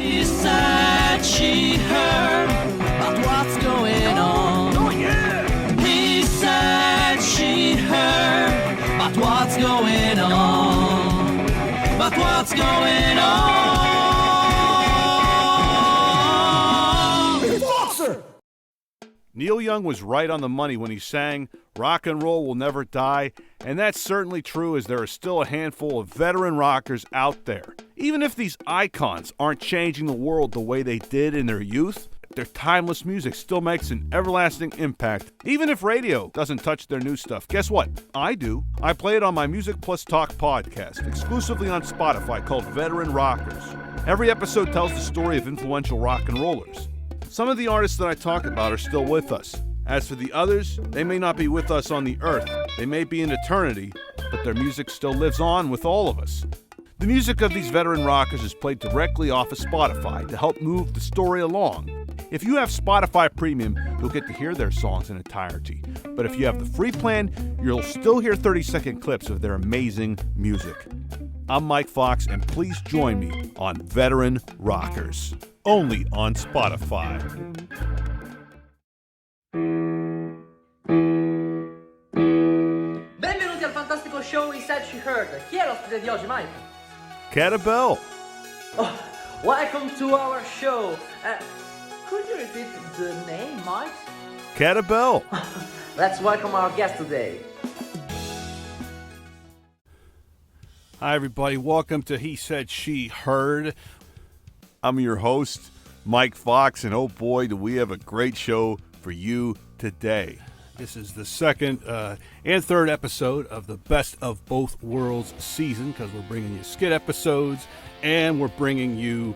He said she heard about what's going on. Oh yeah! He said she heard about what's going on. About what's going on. Neil Young was right on the money when he sang, "Rock and roll will never die," and that's certainly true as there are still a handful of veteran rockers out there. Even if these icons aren't changing the world the way they did in their youth, their timeless music still makes an everlasting impact. Even if radio doesn't touch their new stuff, guess what? I do. I play it on my Music Plus Talk podcast, exclusively on Spotify, called Veteran Rockers. Every episode tells the story of influential rock and rollers. Some of the artists that I talk about are still with us. As for the others, they may not be with us on the earth. They may be in eternity, but their music still lives on with all of us. The music of these veteran rockers is played directly off of Spotify to help move the story along. If you have Spotify Premium, you'll get to hear their songs in entirety. But if you have the free plan, you'll still hear 30-second clips of their amazing music. I'm Mike Fox, and please join me on Veteran Rockers, only on Spotify. Benvenuti al fantastico show He Said She Heard. Chi è l'ospite di oggi, Mike? Katabelle. Oh, welcome to our show. Could you repeat the name, Mike? Katabelle. Let's welcome our guest today. Hi, everybody. Welcome to He Said She Heard. I'm your host, Mike Fox, and oh boy, do we have a great show for you today. This is the second and third episode of the Best of Both Worlds season, because we're bringing you skit episodes and we're bringing you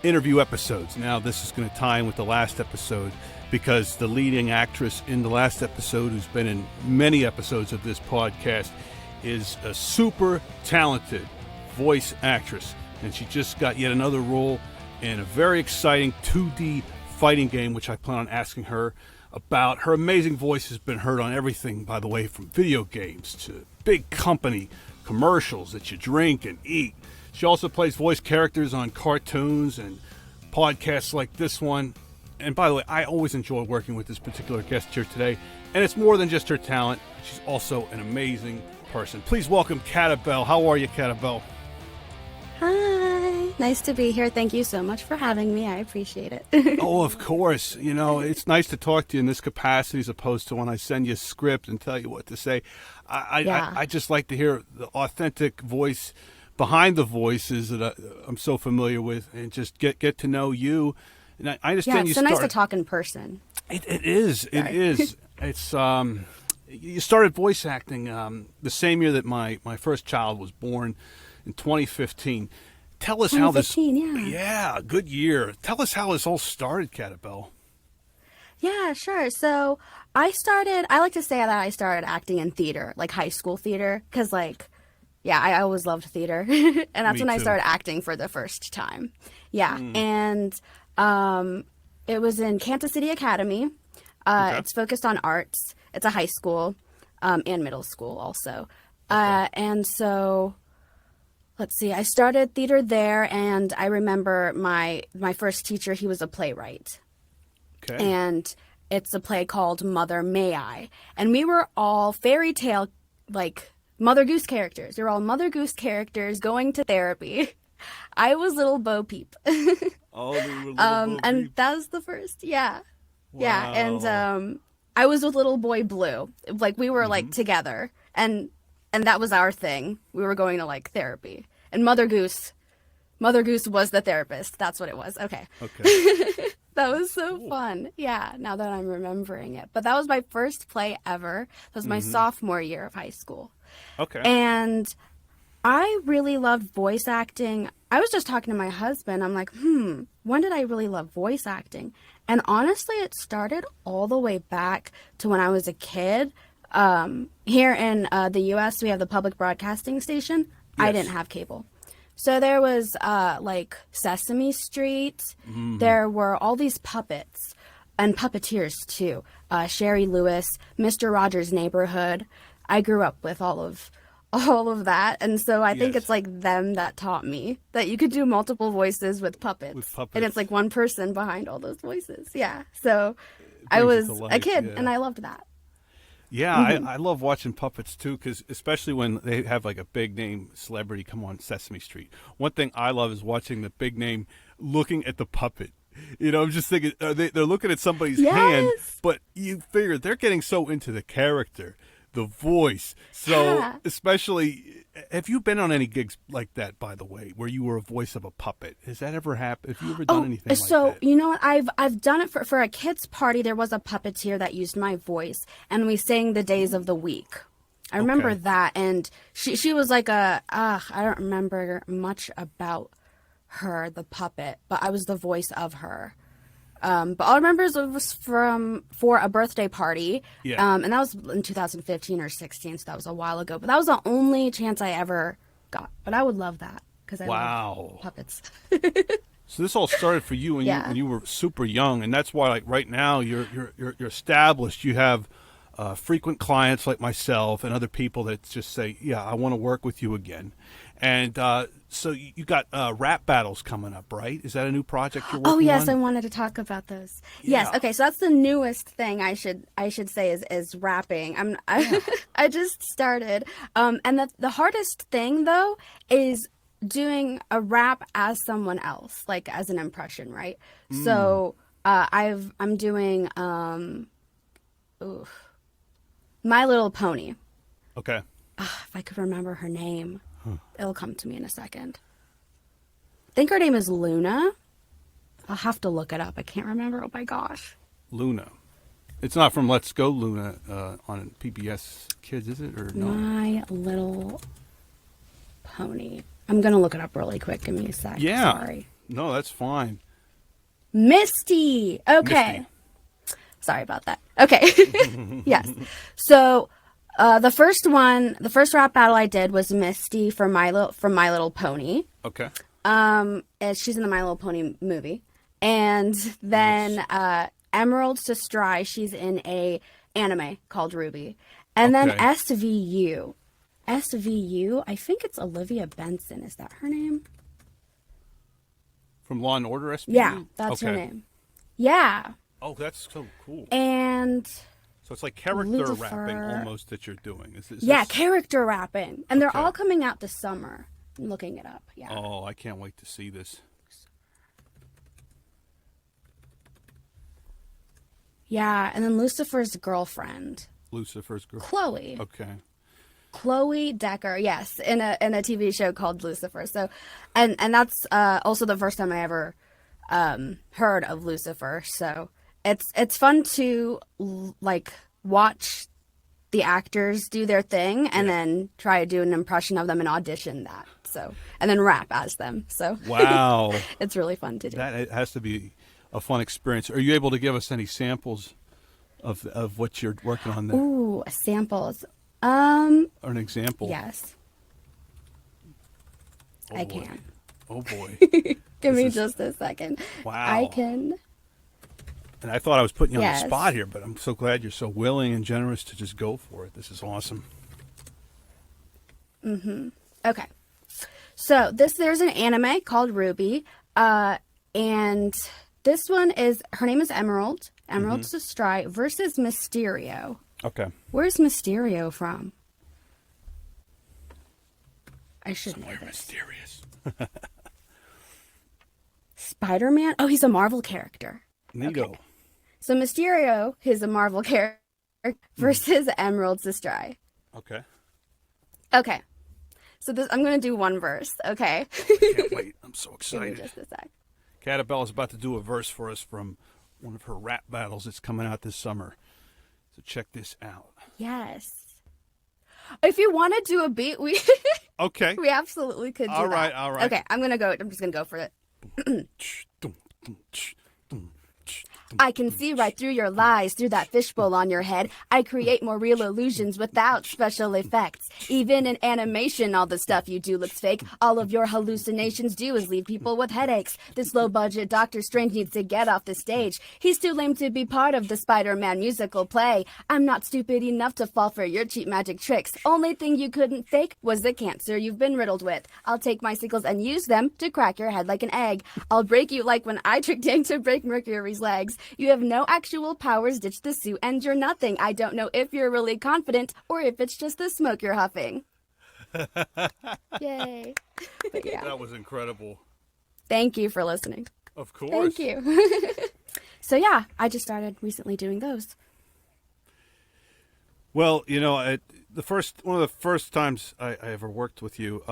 interview episodes. Now, this is going to tie in with the last episode because the leading actress in the last episode, who's been in many episodes of this podcast, is a super talented voice actress, and she just got yet another role in a very exciting 2D fighting game, which I plan on asking her about. Her amazing voice has been heard on everything, by the way, from video games to big company commercials that you drink and eat. She also plays voice characters on cartoons and podcasts like this one. And by the way, I always enjoy working with this particular guest here today, and it's more than just her talent. She's also an amazing person. Please welcome Katabelle. How are you, Katabelle? Hi. Nice to be here. Thank you so much for having me. I appreciate it. Oh, of course. You know, it's nice to talk to you in this capacity as opposed to when I send you a script and tell you what to say. I just like to hear the authentic voice behind the voices that I'm so familiar with, and just get to know you. And I understand it's so nice to talk in person. It is. Sorry. It is. It's you started voice acting the same year that my first child was born, in 2015. Tell us how this... Yeah, good year. Tell us how this all started, Katabelle. Yeah, sure. So I like to say that I started acting in theater, like high school theater, because I always loved theater. And that's when I started acting for the first time. Yeah. And it was in Kansas City Academy. Okay. It's focused on arts. It's a high school and middle school also. Okay. And so... Let's see, I started theater there, and I remember my first teacher, he was a playwright. Okay. And it's a play called Mother May I. And we were all fairy tale, like, Mother Goose characters. We were all Mother Goose characters going to therapy. I was little Bo Peep. Oh, you were little Bo Peep. And that was the first, yeah. Wow. Yeah, and I was with little boy Blue. Like, we were, like, together. And that was our thing. We were going to, like, therapy. And Mother Goose was the therapist. That's what it was. Okay. That was so fun. Yeah, now that I'm remembering it. But that was my first play ever. That was my sophomore year of high school. Okay. And I really loved voice acting. I was just talking to my husband. I'm like, when did I really love voice acting? And honestly, it started all the way back to when I was a kid. Here in the U.S., we have the public broadcasting station. Yes. I didn't have cable. So there was like Sesame Street. There were all these puppets and puppeteers too. Sherry Lewis, Mr. Rogers' Neighborhood. I grew up with all of all of that. And so I think Yes. it's like them that taught me that you could do multiple voices with puppets. With puppets. And it's like one person behind all those voices. Yeah. So I brings it was to a life, kid yeah. and I loved that. Yeah, Mm-hmm. I love watching puppets too, because especially when they have like a big name celebrity come on Sesame Street. One thing I love is watching the big name looking at the puppet. You know, I'm just thinking they're looking at somebody's hand, Yes. but you figure they're getting so into the character, the voice. So Yeah. especially, have you been on any gigs like that, by the way, where you were a voice of a puppet? Has that ever happened? Have you ever done anything like so that? you know what? I've done it for a kids' party. There was a puppeteer that used my voice, and we sang the days of the week. I remember Okay. that, and she was like I don't remember much about her, the puppet, but I was the voice of her. But all I remember is it was for a birthday party. Yeah. And that was in 2015 or 16, so that was a while ago. But that was the only chance I ever got. But I would love that because I Wow. love puppets. So this all started for you when Yeah. you were super young, and that's why, like right now, you're established. You have frequent clients like myself and other people that just say, "Yeah, I want to work with you again." And so you got rap battles coming up, right? Is that a new project you're working on? Oh yes, I wanted to talk about those. Yes, Yeah. okay, so that's the newest thing I should say is rapping. I just started, and the hardest thing though is doing a rap as someone else, like as an impression, right? So I'm doing My Little Pony. Okay. If I could remember her name, it'll come to me in a second. I think her name is Luna. I'll have to look it up. I can't remember. Oh my gosh. Luna. It's not from Let's Go Luna on PBS Kids, is it? Or no? My Little Pony. I'm going to look it up really quick. Give me a sec. Yeah. Sorry. No, that's fine. Misty. Okay. Misty. Sorry about that. Okay. Yes. So the first rap battle I did was Misty from My Little Pony. Okay. And she's in the My Little Pony movie. And then Emerald Sestrai, she's in a anime called Ruby. And then Okay. SVU. SVU, I think it's Olivia Benson. Is that her name? From Law and Order SVU? Yeah, that's her Okay. name. Yeah. Oh, that's so cool. And So it's like character Lucifer. rapping almost that you're doing. Is yeah, this- character rapping. And they're Okay. all coming out this summer. I'm looking it up. Yeah. Oh, I can't wait to see this. Yeah, and then Lucifer's girlfriend, Lucifer's girl. Chloe. Okay. Chloe Decker, yes, in a TV show called Lucifer. So, and that's also the first time I ever heard of Lucifer. So it's fun to like watch the actors do their thing and then try to do an impression of them and audition that. So and then rap as them. So Wow. it's really fun to do. That it has to be a fun experience. Are you able to give us any samples of what you're working on there? Ooh, samples. Or an example? Yes, Oh, I boy. can. Oh boy. Give me is- just a second. Wow. I can. And I thought I was putting you on Yes. the spot here, but I'm so glad you're so willing and generous to just go for it. This is awesome. Okay. So there's an anime called Ruby, and this one is her name is Emerald Sestrai versus Mysterio. Okay. Where's Mysterio from? I should know Somewhere this. mysterious. Spider-Man? Oh, he's a Marvel character. Neato. So Mysterio is a Marvel character versus Emerald Sestrai. Okay. Okay. So I'm going to do one verse, okay? Can't wait. I'm so Give me excited. just a sec. Katabelle is about to do a verse for us from one of her rap battles that's coming out this summer. So check this out. Yes. If you want to do a beat, we Okay. we absolutely could do All right, that. all right. Okay, I'm just gonna go for it. I can see right through your lies, through that fishbowl on your head. I create more real illusions without special effects. Even in animation, all the stuff you do looks fake. All of your hallucinations do is leave people with headaches. This low-budget Doctor Strange needs to get off the stage. He's too lame to be part of the Spider-Man musical play. I'm not stupid enough to fall for your cheap magic tricks. Only thing you couldn't fake was the cancer you've been riddled with. I'll take my sickles and use them to crack your head like an egg. I'll break you like when I tricked Hank to break Mercury's legs. You have no actual powers, ditch the suit, and you're nothing. I don't know if you're really confident or if it's just the smoke you're huffing. Yay. But yeah. That was incredible. Thank you for listening. Of course. Thank you. So yeah, I just started recently doing those. Well, you know, one of the first times I ever worked with you,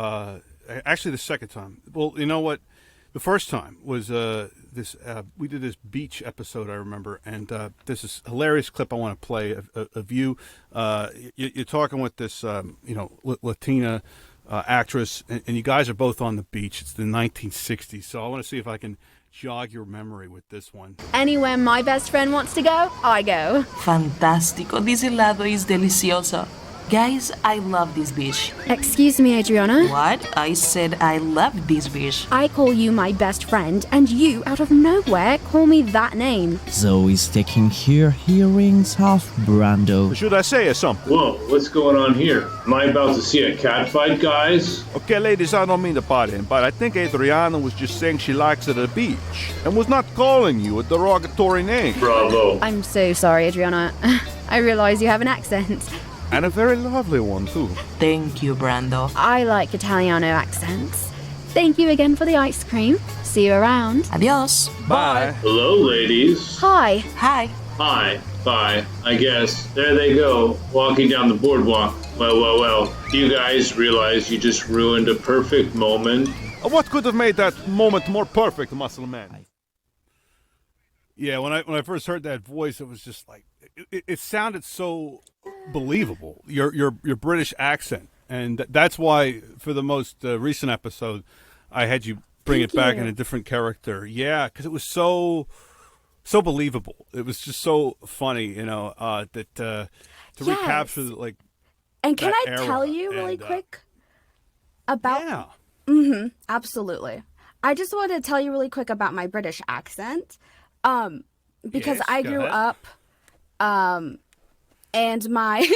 actually the second time. Well, you know what? The first time was we did this beach episode, I remember, and there's this hilarious clip I want to play of you. You're talking with this, Latina actress, and you guys are both on the beach. It's the 1960s, so I want to see if I can jog your memory with this one. Anywhere my best friend wants to go, I go. Fantástico. This helado is delicioso. Guys, I love this beach. Excuse me, Adriana. What? I said I love this beach. I call you my best friend, and you, out of nowhere, call me that name. Zoe's taking her hearings off Brando. Should I say something? Whoa, what's going on here? Am I about to see a cat fight, guys? Okay, ladies, I don't mean to butt in, but I think Adriana was just saying she likes it at the beach and was not calling you a derogatory name. Bravo. I'm so sorry, Adriana. I realize you have an accent. And a very lovely one, too. Thank you, Brando. I like Italiano accents. Thank you again for the ice cream. See you around. Adios. Bye. Hello, ladies. Hi. Hi. Hi. Bye. I guess. There they go, walking down the boardwalk. Well. Do you guys realize you just ruined a perfect moment? What could have made that moment more perfect, Muscle Man? Yeah, when I first heard that voice, it was just like it sounded so believable. Your British accent, and that's why for the most recent episode, I had you bring it back in a different character. Yeah, because it was so believable. It was just so funny, to recapture like. And can I era tell you really quick about? Yeah. Mm-hmm. Absolutely. I just wanted to tell you really quick about my British accent. Because Yes, I go grew ahead. up, and my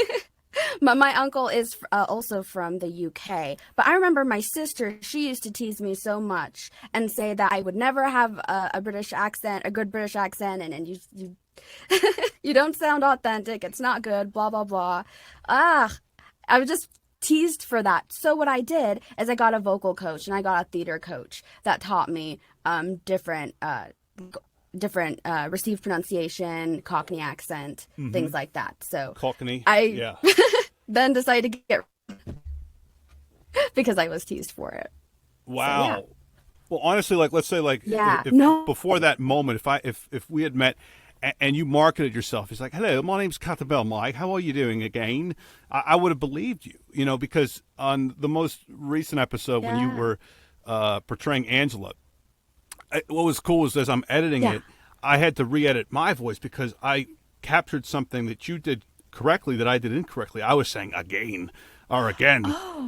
my uncle is also from the UK. But I remember my sister, she used to tease me so much and say that I would never have a British accent, a good British accent, and you you don't sound authentic. It's not good. Blah blah blah. I was just teased for that. So what I did is I got a vocal coach and I got a theater coach that taught me different received pronunciation, Cockney accent, things like that. So Cockney. I then decided to get because I was teased for it. Wow. So, yeah. Well, honestly, like let's say, like Yeah. if, No. before that moment, if we had met and you marketed yourself, it's like, hello, my name's Katabelle, Mike. How are you doing again? I would have believed you, because on the most recent episode when you were portraying Angela, what was cool was as I'm editing it, I had to re-edit my voice because I captured something that you did correctly that I did incorrectly. I was saying again or again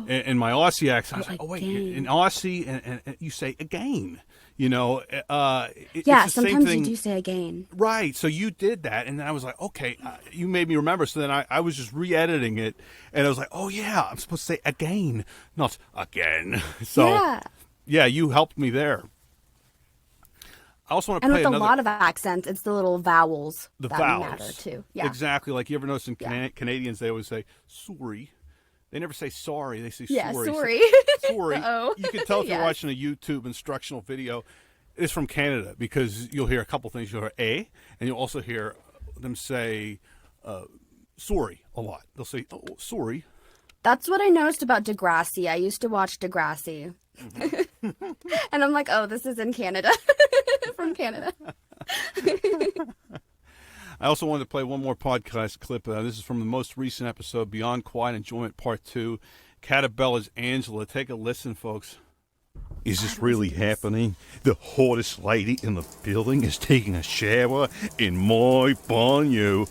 in my Aussie accent. I was like, oh, wait, in Aussie, and you say again. It's the same sometimes thing. you do say again. Right. So you did that. And then I was like, okay, you made me remember. So then I was just re-editing it. And I was like, oh, yeah, I'm supposed to say again, not again. So, yeah, you helped me there. I also want to And play with another. a lot of accents, it's the little vowels The that vowels. matter too. Yeah. Exactly. Like you ever notice in Canadians, they always say sorry. They never say sorry. They say Yeah, sorry. sorry. Sorry. Uh-oh. You can tell if you're Yes. watching a YouTube instructional video. It's from Canada because you'll hear a couple things. You'll hear and you'll also hear them say sorry a lot. They'll say, oh, sorry. That's what I noticed about Degrassi. I used to watch Degrassi. And I'm like, oh, this is in Canada. From Canada. I also wanted to play one more podcast clip. This is from the most recent episode, Beyond Quiet Enjoyment Part 2. Katabelle is Angela. Take a listen, folks. Is this really happening? The hottest lady in the building is taking a shower in my banyo.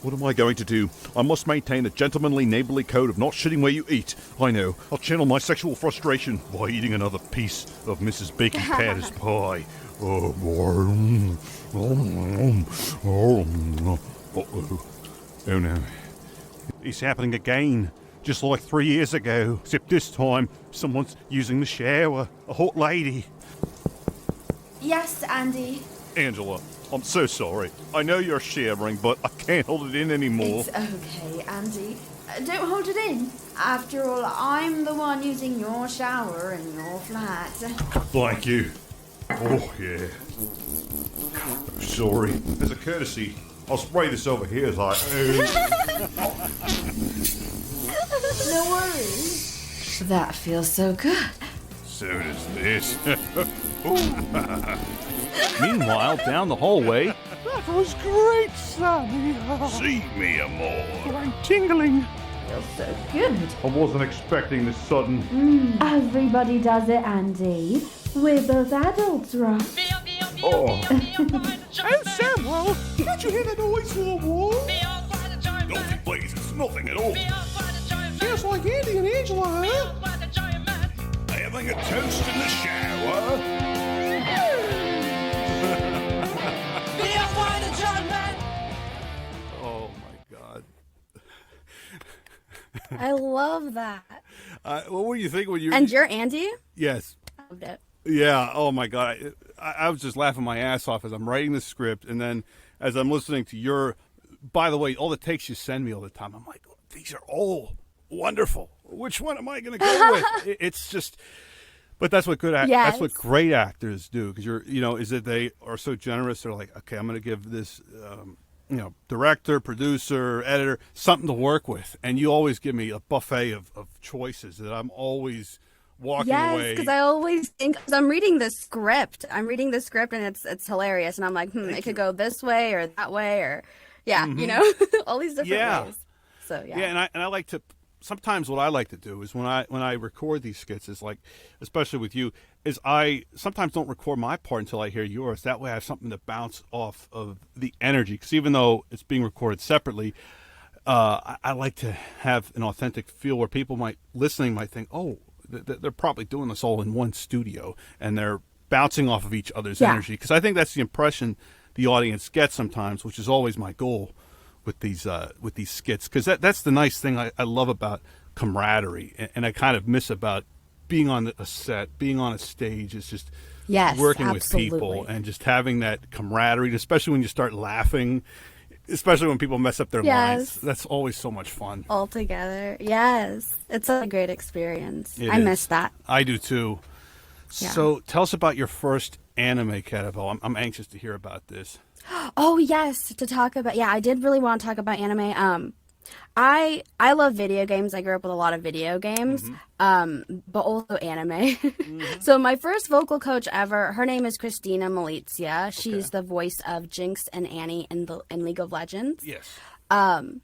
What am I going to do? I must maintain a gentlemanly, neighborly code of not shitting where you eat. I know. I'll channel my sexual frustration by eating another piece of Mrs. Bacon Patter's pie. Oh, oh no. It's happening again. Just like 3 years ago. Except this time, someone's using the shower. A hot lady. Yes, Andy. Angela, I'm so sorry. I know you're shivering, but I can't hold it in anymore. It's okay, Andy. Don't hold it in. After all, I'm the one using your shower in your flat. Thank you. Oh, yeah. I'm sorry. As a courtesy, I'll spray this over here as I... No worries. That feels so good. So does this. Meanwhile, down the hallway, That was great, Sammy. See me more. I'm tingling. Feels so good. I wasn't expecting this sudden... Everybody does it, Andy. We're both adults, right? Oh, Samuel! Did you hear that noise from the wall? Nothing, please. It's nothing at all. Sounds like Andy and Angela, huh? Having a toast in the shower? Oh, my God. I love that. What were you thinking when you... And you're Andy? Yes. Loved it. Yeah. Oh my God. I was just laughing my ass off as I'm writing the script, and then as I'm listening to your. By the way, all the takes you send me all the time, I'm like, these are all wonderful. Which one am I going to go with? It's just. But that's what that's what great actors do, because is that they are so generous. They're like, okay, I'm going to give this, director, producer, editor something to work with, and you always give me a buffet of choices that I'm always walking away. Yes, because I always think, because I'm reading the script. And it's hilarious, and I'm like, it could go this way or that way, or all these different ways. So yeah, and I like to. Sometimes what I like to do is when I record these skits is like, especially with you, is I sometimes don't record my part until I hear yours. That way I have something to bounce off of the energy. Because even though it's being recorded separately, I like to have an authentic feel where people might think, oh, they're probably doing this all in one studio and they're bouncing off of each other's energy. Because I think that's the impression the audience gets sometimes, which is always my goal with these skits, because that's the nice thing I love about camaraderie, and I kind of miss about being on a set, being on a stage. Is just working with people and just having that camaraderie, especially when you start laughing, especially when people mess up their lines. That's always so much fun. All together, yes, it's a great experience. I miss that. I do too. Yeah. So tell us about your first anime, Katabelle. I'm anxious to hear about this. Oh yes, to talk about. Yeah, I did really want to talk about anime. I love video games. I grew up with a lot of video games, but also anime. So my first vocal coach ever, her name is Christina Malizia. She's the voice of Jinx and Annie in League of Legends. Yes. And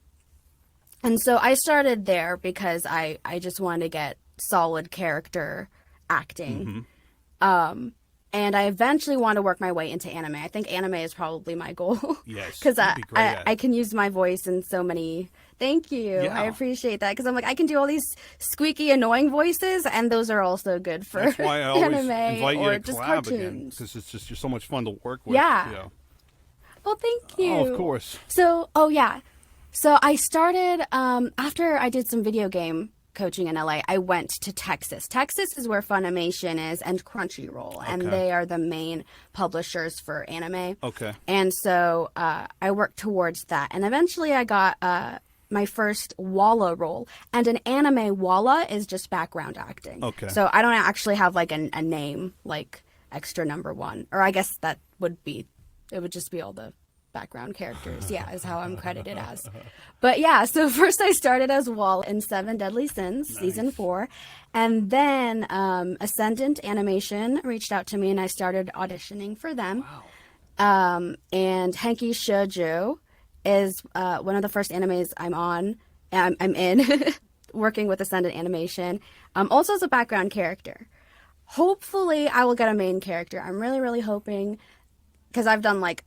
so I started there because I just wanted to get solid character acting. And I eventually want to work my way into anime. I think anime is probably my goal. Yes. Because I can use my voice in so many. Thank you. Yeah. I appreciate that. Because I'm like, I can do all these squeaky, annoying voices, and those are also good for That's why I always anime invite you or to just collab cartoons. again, because it's just you're so much fun to work with. Yeah. Well, thank you. Oh, of course. So, So I started, after I did some video game coaching in LA, I went to Texas. Texas is where Funimation is and Crunchyroll, and they are the main publishers for anime. Okay. And so I worked towards that, and eventually I got my first Walla role. And an anime Walla is just background acting. Okay. So I don't actually have like a name like extra number one, or I guess it would just be all the background characters, is how I'm credited as. But so first I started as Wall in 7 Deadly Sins, season 4, and then Ascendant Animation reached out to me and I started auditioning for them. Wow. And Henki Shoujo is one of the first animes I'm in, working with Ascendant Animation, also as a background character. hopefully I will get a main character. I'm really, really hoping, because I've done like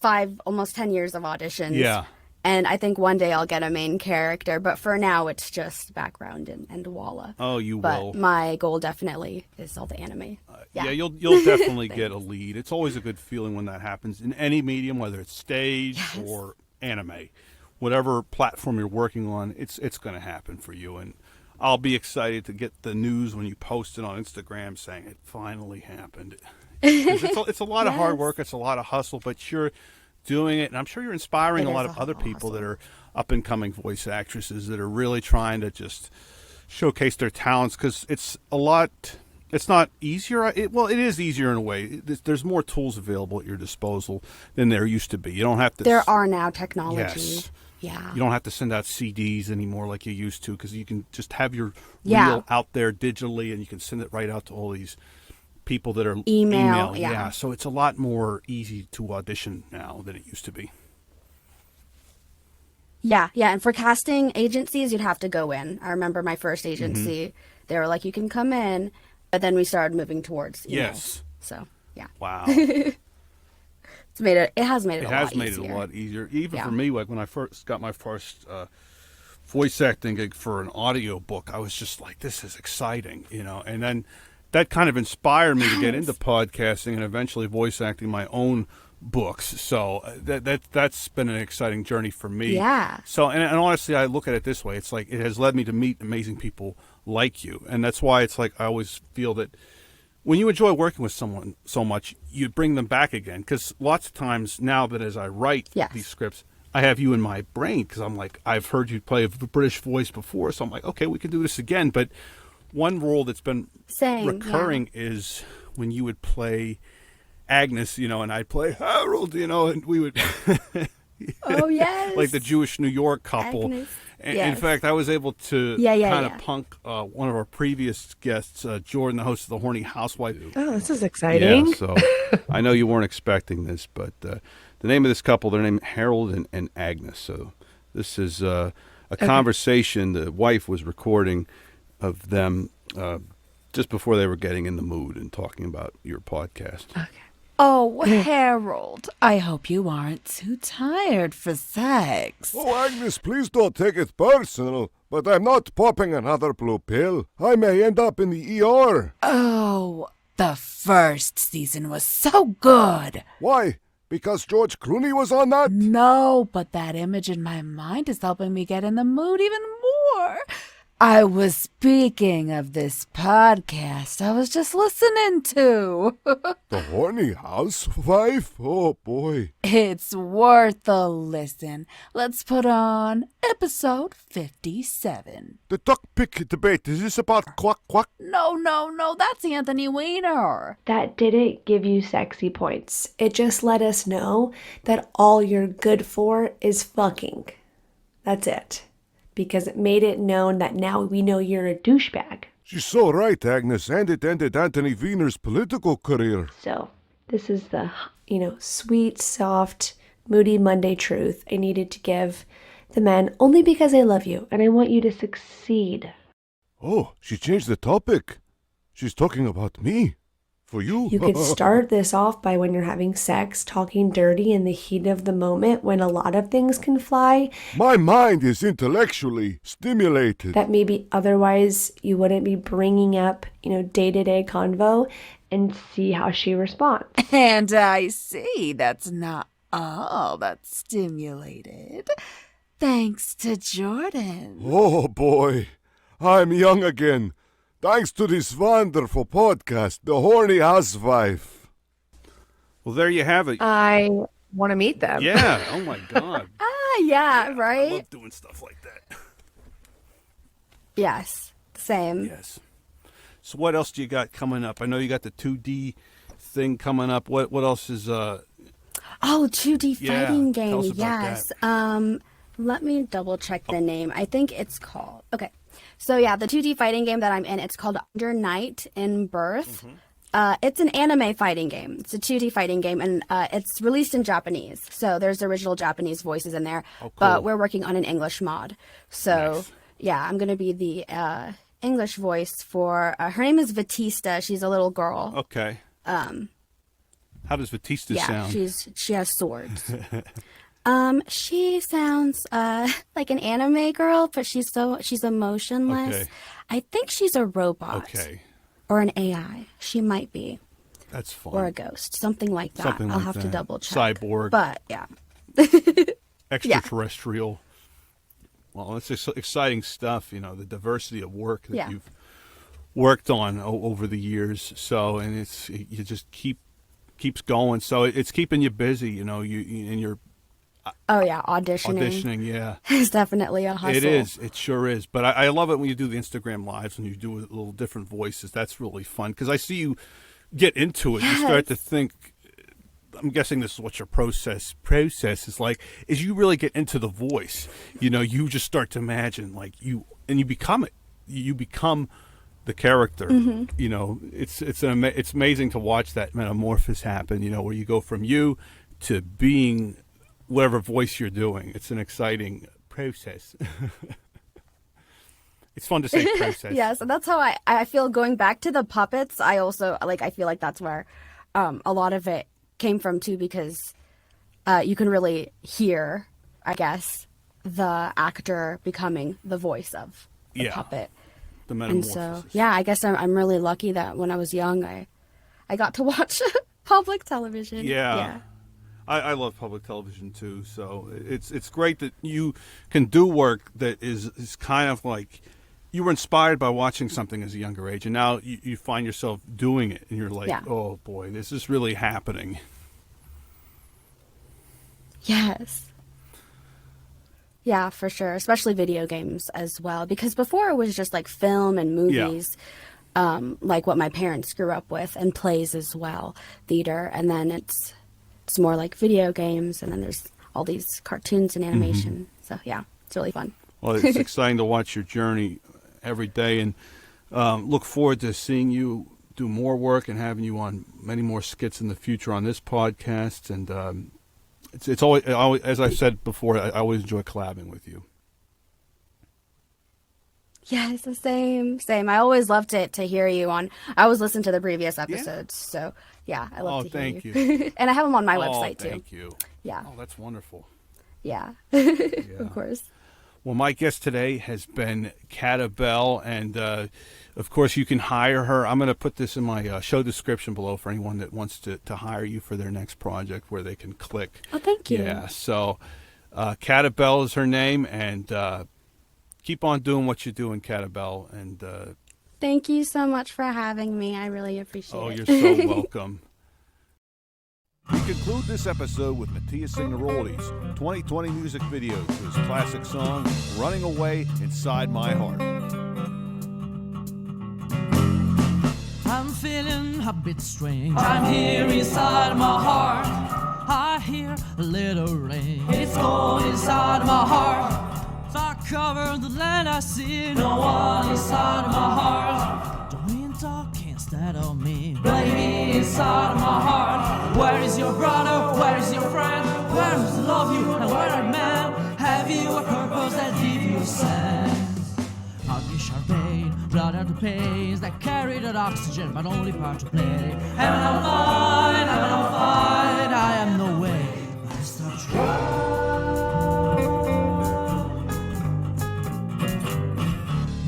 5, almost 10 years of auditions. Yeah. And I think one day I'll get a main character, but for now it's just background and Walla. Oh, you but will. my goal definitely is all the anime. Yeah, you'll definitely get a lead. It's always a good feeling when that happens in any medium, whether it's stage or anime. Whatever platform you're working on, it's going to happen for you. And I'll be excited to get the news when you post it on Instagram saying it finally happened. 'Cause it's a lot of hard work. It's a lot of hustle, but you're doing it. And I'm sure you're inspiring It a is lot a of other hustle. people that are up-and-coming voice actresses that are really trying to just showcase their talents, because it's a lot. It's not easier. Well, it is easier in a way. There's more tools available at your disposal than there used to be. You don't have to. There are now technology. Yes. Yeah. You don't have to send out CDs anymore like you used to, because you can just have your Yeah. reel out there digitally, and you can send it right out to all these people that are Email, Yeah. yeah. So it's a lot more easy to audition now than it used to be. Yeah, and for casting agencies, you'd have to go in. I remember my first agency, Mm-hmm. they were like, you can come in, but then we started moving towards emails. Yes. So, yeah. Wow. It has made it It a has lot made easier. it a lot easier. Even Yeah. for me, like when I first got my first voice acting gig for an audio book, I was just like, this is exciting, and then that kind of inspired me to get into podcasting and eventually voice acting my own books. So that's been an exciting journey for me. Yeah. So, and honestly, I look at it this way. It's like it has led me to meet amazing people like you. And that's why it's like I always feel that when you enjoy working with someone so much, you bring them back again. Because lots of times now that as I write Yes. these scripts, I have you in my brain because I'm like, I've heard you play a British voice before. So I'm like, okay, we can do this again. But one role that's been Same, recurring is when you would play Agnes, and I'd play Harold, and we would... Oh, yes. like the Jewish New York couple. Agnes. In Yes. fact, I was able to Yeah, kind of yeah. punk one of our previous guests, Jordan, the host of The Horny Housewife. Oh, this is exciting. Yeah, so I know you weren't expecting this, but the name of this couple, they're named Harold and Agnes. So this is a conversation the wife was recording of them just before they were getting in the mood and talking about your podcast. Oh, Harold, I hope you aren't too tired for sex. Oh, Agnes, please don't take it personal, but I'm not popping another blue pill. I may end up in the ER. Oh, the first season was so good. Why? Because George Clooney was on that? No, but that image in my mind is helping me get in the mood even more. I was speaking of this podcast I was just listening to. The Horny Housewife? Oh, boy. It's worth a listen. Let's put on episode 57. The duck pick debate, is this about quack quack? No, that's Anthony Weiner. That didn't give you sexy points. It just let us know that all you're good for is fucking. That's it. Because it made it known that now we know you're a douchebag. She's so right, Agnes, and it ended Anthony Weiner's political career. So, this is the, sweet, soft, moody Monday truth I needed to give the men only because I love you and I want you to succeed. Oh, she changed the topic. She's talking about me. For you. You could start this off by when you're having sex, talking dirty in the heat of the moment when a lot of things can fly. My mind is intellectually stimulated. That maybe otherwise you wouldn't be bringing up, day-to-day convo and see how she responds. And I see that's not all that's stimulated. Thanks to Jordan. Oh boy, I'm young again. Thanks to this wonderful podcast, The Horny Housewife. Well, there you have it. I want to meet them. Yeah. Oh, my God. Yeah, I right? love doing stuff like that. Yes, same. Yes. So what else do you got coming up? I know you got the 2D thing coming up. What else is... Oh, 2D Yeah, fighting tell game. us about Yes. Let me double check the name. I think it's called... Okay. So yeah, the 2D fighting game that I'm in, it's called Under Night in Birth. It's an anime fighting game. It's a 2D fighting game, and it's released in Japanese. So there's original Japanese voices in there, Oh, cool. but we're working on an English mod. So Nice. yeah, I'm going to be the English voice for her name is Batista. She's a little girl. Okay. How does Batista sound? She has swords. She sounds like an anime girl, but she's emotionless. Okay. I think she's a robot. Okay. Or an AI. She might be. That's fun. Or a ghost. Something like that. Something I'll like have to that. double check. Cyborg. But yeah. Extraterrestrial. Well, it's just exciting stuff, you know, the diversity of work that you've worked on over the years. So, and you just keeps going. So it's keeping you busy, you know, and you're auditioning. Yeah. It's definitely a hustle. It is. It sure is. But I love it when you do the Instagram lives and you do little different voices. That's really fun because I see you get into it. Yes. You start to think. I'm guessing this is what your process is like. Is you really get into the voice. You know, you just start to imagine you become it. You become the character. Mm-hmm. You know, it's amazing to watch that metamorphosis happen. You know, where you go from you to being whatever voice you're doing. It's an exciting process. It's fun to say process. Yes, and that's how I feel going back to the puppets. I also I feel like that's where a lot of it came from too, because you can really hear, I guess, the actor becoming the voice of the puppet. The metamorphosis. And so, I guess I'm really lucky that when I was young, I got to watch public television. Yeah. I love public television too, so it's great that you can do work that is kind of like you were inspired by watching something as a younger age, and now you find yourself doing it, and you're like, oh boy, this is really happening. Yes. Yeah, for sure, especially video games as well, because before it was just like film and movies, like what my parents grew up with, and plays as well, theater, and then it's more like video games, and then there's all these cartoons and animation. So yeah, it's really fun. Well, it's exciting to watch your journey every day, and look forward to seeing you do more work and having you on many more skits in the future on this podcast. And it's always, as I've said before, I always enjoy collabing with you. Yeah, it's the same. I always love to hear you on. I always listen to the previous episodes, so yeah, I love to hear you. And I have them on my website too. Thank you. Yeah. Oh, that's wonderful. Yeah. Of course. Well, my guest today has been Katabelle, and of course you can hire her. I'm going to put this in my show description below for anyone that wants to hire you for their next project, where they can click. Oh, thank you. Yeah, so Katabelle is her name, and keep on doing what you're doing, Katabelle. And thank you so much for having me. I really appreciate it. Oh, you're so welcome. We conclude this episode with Matthias Signoroli's 2020 music video to his classic song, Running Away Inside My Heart. I'm feeling a bit strange. I'm here inside my heart. I hear a little rain. It's going inside my heart. So I cover the land I see. No one inside my heart. The wind talking instead of me. Blame me inside my heart. Where is your brother? Where is your friend? Where is the love you and where are man? Have you a purpose that give you sense? Ugly sharp pain, blood at the pains that carry that oxygen, but only part to play. Heaven I'm fine, I am no way. But it's not true.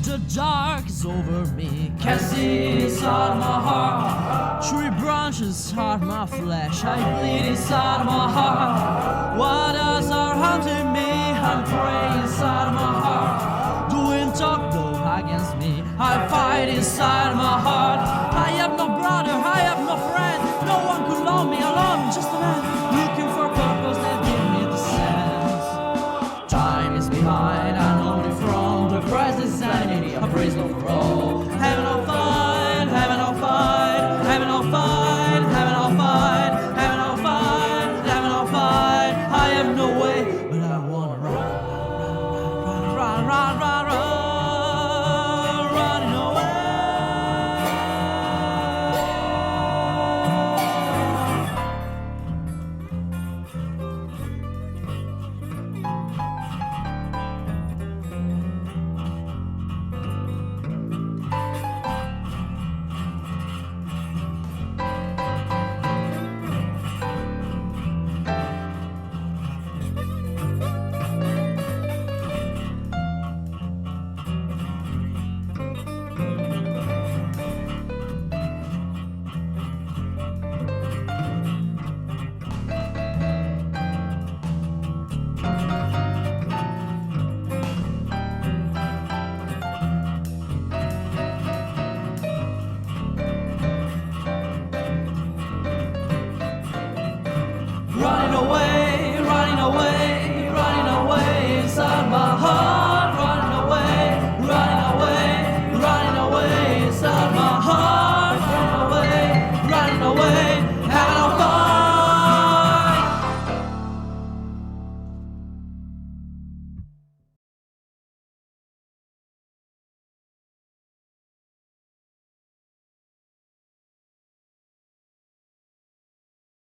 The dark is over me, can't see inside my heart. Tree branches hurt my flesh, I bleed inside my heart. Waters are haunting me, I'm praying inside my heart. The wind talk blow against me, I fight inside my heart.